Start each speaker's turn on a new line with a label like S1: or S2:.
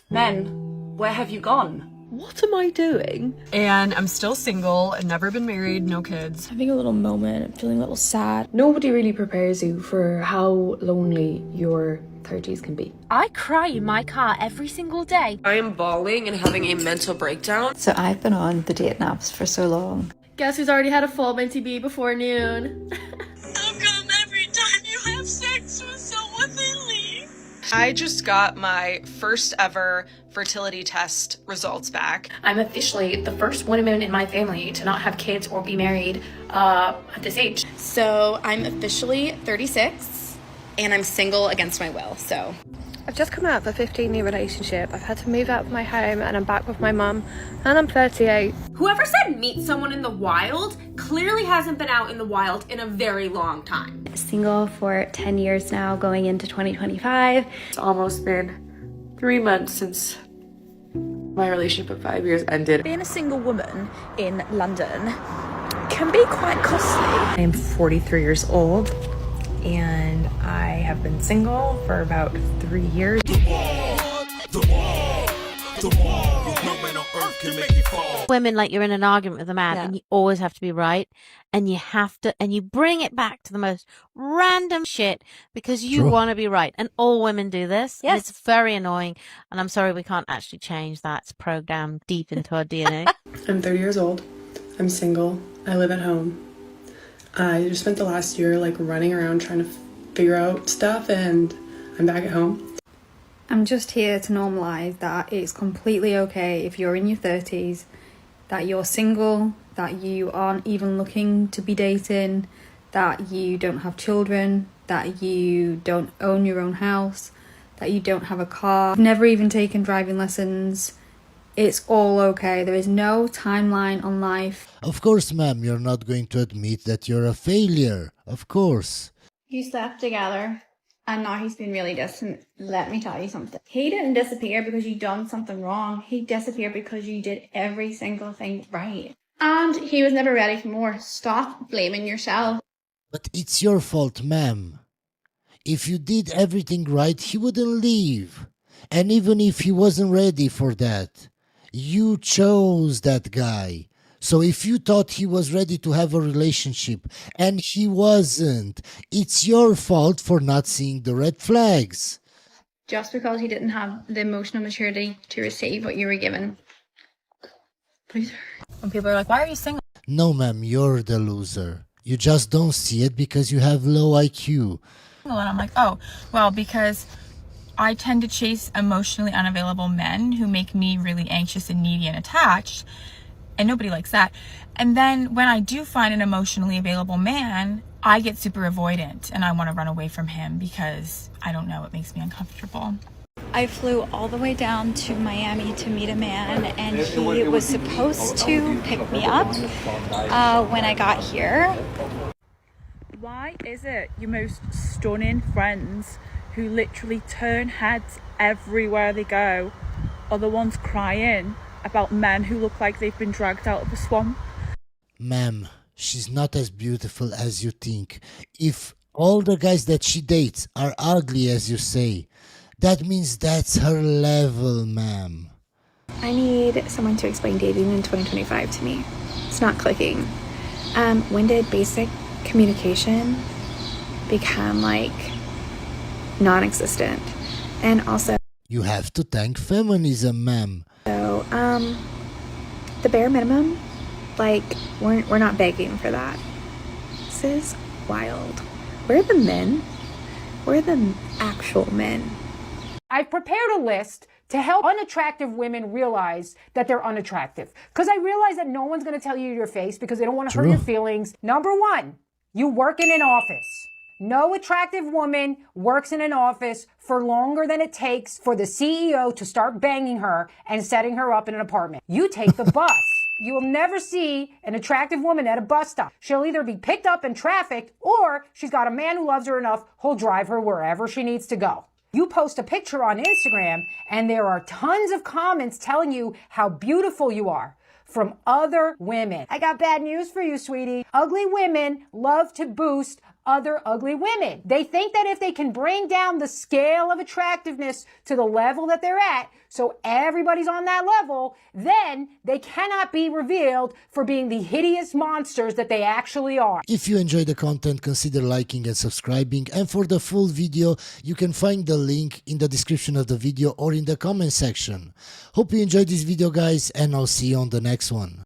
S1: Men, where have you gone?
S2: What am I doing?
S3: And I'm still single and never been married, no kids.
S4: Having a little moment, feeling a little sad.
S5: Nobody really prepares you for how lonely your 30s can be.
S6: I cry in my car every single day.
S7: I am bawling and having a mental breakdown.
S8: So I've been on the dating apps for so long.
S9: Guess who's already had a full minty bee before noon?
S10: How come every time you have sex with someone they leave?
S3: I just got my first ever fertility test results back.
S9: I'm officially the first woman in my family to not have kids or be married at this age.
S11: So I'm officially 36 and I'm single against my will, so.
S12: I've just come out of a 15-year relationship. I've had to move out of my home and I'm back with my mum and I'm 38.
S1: Whoever said meet someone in the wild clearly hasn't been out in the wild in a very long time.
S13: Single for 10 years now, going into 2025.
S14: It's almost been 3 months since my relationship of 5 years ended.
S2: Being a single woman in London can be quite costly.
S15: I am 43 years old and I have been single for about 3 years.
S6: Women, like you're in an argument with a man and you always have to be right, and you bring it back to the most random shit because you want to be right, and all women do this.
S13: Yes.
S6: And it's very annoying, and I'm sorry we can't actually change that. It's programmed deep into our DNA.
S5: I'm 30 years old. I'm single. I live at home. I just spent the last year running around trying to figure out stuff, and I'm back at home.
S8: I'm just here to normalize that it's completely okay if you're in your 30s, that you're single, that you aren't even looking to be dating, that you don't have children, that you don't own your own house, that you don't have a car, never even taken driving lessons. It's all okay. There is no timeline on life.
S16: Of course, ma'am, you're not going to admit that you're a failure. Of course.
S17: You slept together and now he's been really distant. Let me tell you something. He didn't disappear because you done something wrong. He disappeared because you did every single thing right. And he was never ready for more. Stop blaming yourself.
S16: But it's your fault, ma'am. If you did everything right, he wouldn't leave. And even if he wasn't ready for that, you chose that guy. So if you thought he was ready to have a relationship and he wasn't, it's your fault for not seeing the red flags.
S17: Just because he didn't have the emotional maturity to receive what you were given. Please.
S15: When people are like, why are you single?
S16: No, ma'am, you're the loser. You just don't see it because you have low IQ.
S15: And I'm like, oh, well, because I tend to chase emotionally unavailable men who make me really anxious and needy and attached. And nobody likes that. And then when I do find an emotionally available man, I get super avoidant and I want to run away from him because I don't know, it makes me uncomfortable.
S4: I flew all the way down to Miami to meet a man, and he was supposed to pick me up when I got here.
S2: Why is it your most stunning friends who literally turn heads everywhere they go are the ones crying about men who look like they've been dragged out of a swamp?
S16: Ma'am, she's not as beautiful as you think. If all the guys that she dates are ugly as you say, that means that's her level, ma'am.
S17: I need someone to explain dating in 2025 to me. It's not clicking. When did basic communication become non-existent? And also,
S16: you have to thank feminism, ma'am.
S17: So, the bare minimum, we're not begging for that. This is wild. Where are the men? Where are the actual men?
S1: I've prepared a list to help unattractive women realize that they're unattractive. Because I realize that no one's going to tell you your face because they don't want to hurt your feelings. Number one, you work in an office. No attractive woman works in an office for longer than it takes for the CEO to start banging her and setting her up in an apartment. You take the bus. You will never see an attractive woman at a bus stop. She'll either be picked up and trafficked, or she's got a man who loves her enough who'll drive her wherever she needs to go. You post a picture on Instagram and there are tons of comments telling you how beautiful you are from other women. I got bad news for you, sweetie. Ugly women love to boost other ugly women. They think that if they can bring down the scale of attractiveness to the level that they're at, so everybody's on that level, then they cannot be revealed for being the hideous monsters that they actually are.
S16: If you enjoy the content, consider liking and subscribing, and for the full video you can find the link in the description of the video or in the comment section. Hope you enjoyed this video, guys, and I'll see you on the next one.